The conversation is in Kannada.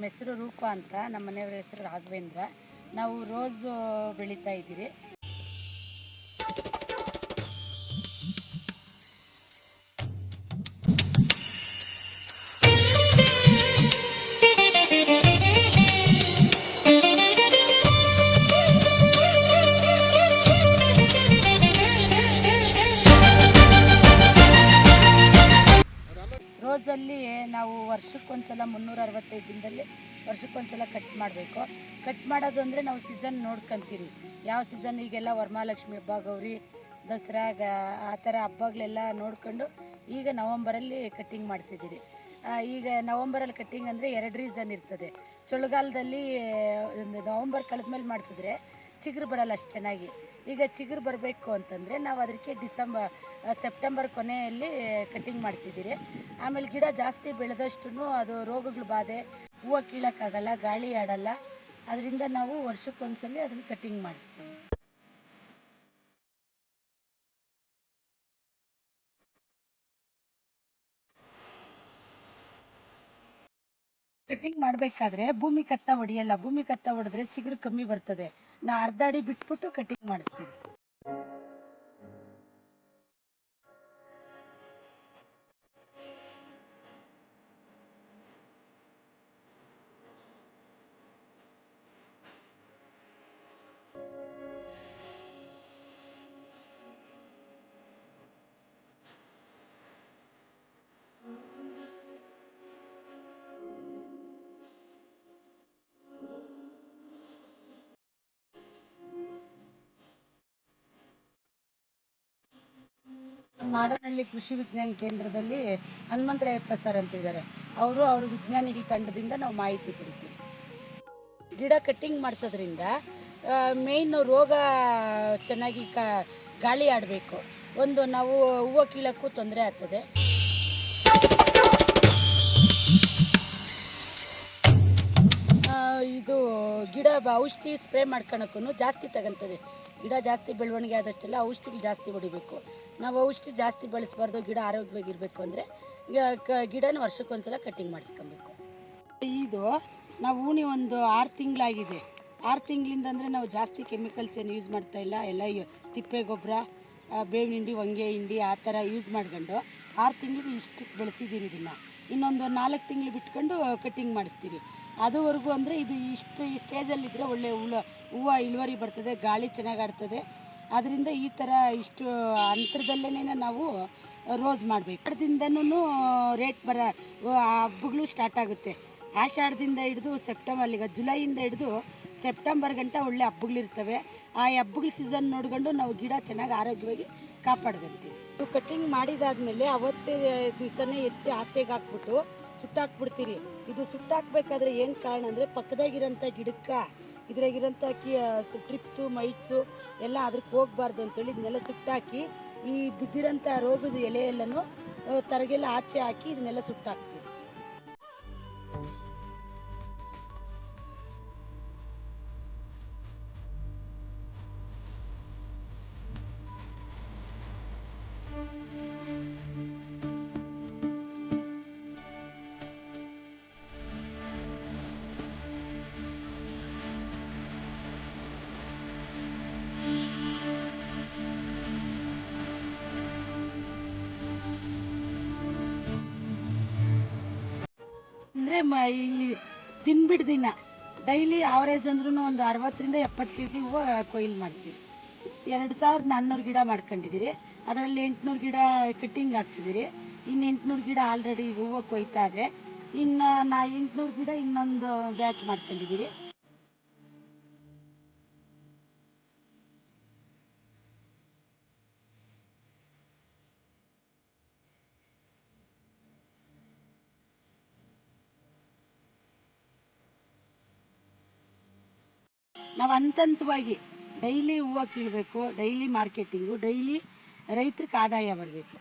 ಹೆಸರು ರೂಪಾ ಅಂತ, ನಮ್ಮ ಮನೆಯವರ ಹೆಸರು ರಾಘವೇಂದ್ರ. ನಾವು ರೋಸ್ ಬೆಳೀತಾ ಇದ್ದೀರಿ. ರೋಸಲ್ಲಿ ನಾವು ವರ್ಷಕ್ಕೊಂದ್ಸಲ 365 ದಿನದಲ್ಲಿ ವರ್ಷಕ್ಕೊಂದ್ಸಲ ಕಟ್ ಮಾಡಬೇಕು. ಕಟ್ ಮಾಡೋದು ಅಂದರೆ ನಾವು ಸೀಸನ್ ನೋಡ್ಕೊಂತೀರಿ. ಯಾವ ಸೀಸನ್, ಈಗೆಲ್ಲ ವರಮಹಾಲಕ್ಷ್ಮಿ ಹಬ್ಬ, ಗೌರಿ ದಸರಾ, ಆ ಥರ ಹಬ್ಬಗಳೆಲ್ಲ ನೋಡ್ಕೊಂಡು ಈಗ ನವಂಬರಲ್ಲಿ ಕಟ್ಟಿಂಗ್ ಮಾಡಿಸಿದ್ದೀರಿ. ಈಗ ನವಂಬರಲ್ಲಿ ಕಟ್ಟಿಂಗ್ ಅಂದರೆ 2 ರೀಸನ್ ಇರ್ತದೆ. ಚಳಿಗಾಲದಲ್ಲಿ ನವಂಬರ್ ಕಳೆದ್ಮೇಲೆ ಮಾಡಿಸಿದ್ರೆ ಚಿಗುರು ಬರಲ್ಲ ಅಷ್ಟು ಚೆನ್ನಾಗಿ. ಈಗ ಚಿಗುರು ಬರಬೇಕು ಅಂತಂದರೆ ನಾವು ಅದಕ್ಕೆ ಸೆಪ್ಟೆಂಬರ್ ಕೊನೆಯಲ್ಲಿ ಕಟ್ಟಿಂಗ್ ಮಾಡಿಸಿದ್ದೀರಿ. ಆಮೇಲೆ ಗಿಡ ಜಾಸ್ತಿ ಬೆಳೆದಷ್ಟು ಅದು ರೋಗಗಳ ಬಾಧೆ, ಹೂವು ಕೀಳೋಕ್ಕಾಗಲ್ಲ, ಗಾಳಿ ಆಡಲ್ಲ. ಅದರಿಂದ ನಾವು ವರ್ಷಕ್ಕೊಂದ್ಸಲಿ ಅದನ್ನು ಕಟ್ಟಿಂಗ್ ಮಾಡಿಸ್ತೀವಿ. ಕಟ್ಟಿಂಗ್ ಮಾಡಬೇಕಾದ್ರೆ ಭೂಮಿ ಕತ್ತ ಹೊಡಿಯಲ್ಲ. ಭೂಮಿ ಕತ್ತ ಹೊಡೆದ್ರೆ ಚಿಗುರು ಕಮ್ಮಿ ಬರ್ತದೆ. ನಾ ಅರ್ಧ ಅಡಿ ಬಿಟ್ಬಿಟ್ಟು ಕಟ್ಟಿಂಗ್ ಮಾಡಿಸ್ತೀವಿ. ನಾಡನಹಳ್ಳಿ ಕೃಷಿ ವಿಜ್ಞಾನ ಕೇಂದ್ರದಲ್ಲಿ ಹನುಮಂತರಾಯಪ್ಪ ಸರ್ ಅಂತ ಇದ್ದಾರೆ. ಅವ್ರ ವಿಜ್ಞಾನಿಗಳ ತಂಡದಿಂದ ನಾವು ಮಾಹಿತಿ ಪಡಿತೀವಿ. ಗಿಡ ಕಟ್ಟಿಂಗ್ ಮಾಡಿಸೋದ್ರಿಂದ ಮೇಯ್ನು ರೋಗ ಚೆನ್ನಾಗಿ ಗಾಳಿ ಆಡಬೇಕು. ಒಂದು ನಾವು ಹೂವು ಕೀಳಕ್ಕೂ ತೊಂದರೆ ಆಗ್ತದೆ. ಇದು ಗಿಡ ಔಷಧಿ ಸ್ಪ್ರೇ ಮಾಡ್ಕೊಳಕ್ಕೂ ಜಾಸ್ತಿ ತಗೊಂತದೆ. ಗಿಡ ಜಾಸ್ತಿ ಬೆಳವಣಿಗೆ ಆದಷ್ಟೆಲ್ಲ ಔಷಧಿಗಳು ಜಾಸ್ತಿ ಹೊಡಿಬೇಕು. ನಾವು ಔಷಧಿ ಜಾಸ್ತಿ ಬಳಸಬಾರ್ದು. ಗಿಡ ಆರೋಗ್ಯವಾಗಿರಬೇಕು ಅಂದರೆ ಗಿಡನ ವರ್ಷಕ್ಕೊಂದ್ಸಲ ಕಟ್ಟಿಂಗ್ ಮಾಡಿಸ್ಕೊಬೇಕು. ಇದು ನಾವು ಹೂಣಿ ಒಂದು 6 ತಿಂಗಳಾಗಿದೆ. 6 ತಿಂಗಳಿಂದ ಅಂದರೆ ನಾವು ಜಾಸ್ತಿ ಕೆಮಿಕಲ್ಸ್ ಏನು ಯೂಸ್ ಮಾಡ್ತಾ ಇಲ್ಲ. ಎಲ್ಲ ತಿಪ್ಪೆ ಗೊಬ್ಬರ, ಬೇವಿನ ಹಿಂಡಿ, ಹೊಂಗೆ ಹಿಂಡಿ ಆ ಥರ ಯೂಸ್ ಮಾಡ್ಕೊಂಡು 6 ತಿಂಗಳಿಗೆ ಇಷ್ಟಕ್ಕೆ ಬೆಳೆಸಿದ್ದೀರಿ. ಇದನ್ನು ಇನ್ನೊಂದು 4 ತಿಂಗಳು ಬಿಟ್ಕೊಂಡು ಕಟ್ಟಿಂಗ್ ಮಾಡಿಸ್ತೀರಿ. ಅದುವರೆಗೂ ಅಂದರೆ ಇದು ಈ ಸ್ಟೇಜಲ್ಲಿದ್ದರೆ ಒಳ್ಳೆ ಹೂವು ಇಳುವರಿ ಬರ್ತದೆ, ಗಾಳಿ ಚೆನ್ನಾಗಿ ಆಡ್ತದೆ. ಅದರಿಂದ ಈ ಥರ ಇಷ್ಟು ಅಂತರದಲ್ಲೇ ನಾವು ರೋಸ್ ಮಾಡಬೇಕು. ಹಬ್ಬದಿಂದನೂ ರೇಟ್ ಹಬ್ಬಗಳು ಸ್ಟಾರ್ಟ್ ಆಗುತ್ತೆ. ಆಷಾಢದಿಂದ ಹಿಡಿದು ಸೆಪ್ಟೆಂಬರ್, ಈಗ ಜುಲೈಯಿಂದ ಹಿಡಿದು ಸೆಪ್ಟೆಂಬರ್ ಗಂಟ ಒಳ್ಳೆ ಹಬ್ಬಗಳಿರ್ತವೆ. ಆ ಹಬ್ಬಗಳ ಸೀಸನ್ ನೋಡ್ಕೊಂಡು ನಾವು ಗಿಡ ಚೆನ್ನಾಗಿ ಆರೋಗ್ಯವಾಗಿ ಕಾಪಾಡ್ಕೊಂತೀವಿ. ನೀವು ಕಟ್ಟಿಂಗ್ ಮಾಡಿದಾದ್ಮೇಲೆ ಅವತ್ತೇ ದಿವಸನೇ ಎತ್ತಿ ಆಚೆಗೆ ಹಾಕ್ಬಿಟ್ಟು ಸುಟ್ಟಾಕ್ಬಿಡ್ತೀರಿ. ಇದು ಸುಟ್ಟಾಕ್ಬೇಕಾದ್ರೆ ಏನು ಕಾರಣ ಅಂದರೆ ಪಕ್ಕದಾಗಿರೋಂಥ ಗಿಡಕ್ಕೆ ಇದ್ರಾಗಿರೋಂಥ ಟ್ರಿಪ್ಸು, ಮೈಟ್ಸು ಎಲ್ಲ ಅದಕ್ಕೆ ಹೋಗ್ಬಾರ್ದು ಅಂತೇಳಿ ಇದನ್ನೆಲ್ಲ ಸುಟ್ಟಾಕಿ ಈ ಬಿದ್ದಿರೋಂಥ ರೋಗದ ಎಲೆ ಎಲ್ಲನೂ ತರಗೆಲ್ಲ ಆಚೆ ಹಾಕಿ ಇದನ್ನೆಲ್ಲ ಸುಟ್ಟಾಕ್ತೀವಿ. ಅಂದರೆ ಈ ದಿನ ದಿನ ಡೈಲಿ ಆವರೇಜ್ ಅಂದ್ರೂ ಒಂದು 60ರಿಂದ 70 kg ಹೂವು ಕೊಯ್ಲು ಮಾಡ್ತೀವಿ. 2400 ಗಿಡ ಮಾಡ್ಕೊಂಡಿದ್ದೀರಿ. ಅದರಲ್ಲಿ 800 ಗಿಡ ಕಟ್ಟಿಂಗ್ ಹಾಕ್ತಿದ್ದೀರಿ. ಇನ್ನು 800 ಗಿಡ ಆಲ್ರೆಡಿ ಹೂವು ಕೊಯ್ತಾ ಇದೆ. ಇನ್ನು 800 ಗಿಡ ಇನ್ನೊಂದು ಬ್ಯಾಚ್ ಮಾಡ್ಕೊಂಡಿದ್ದೀರಿ. ನಾವು ಹಂತವಾಗಿ ಡೈಲಿ ಹೂವು ಕೀಳಬೇಕು, ಡೈಲಿ ಮಾರ್ಕೆಟಿಂಗು, ಡೈಲಿ ರೈತರಿಗೆ ಆದಾಯ ಬರಬೇಕು.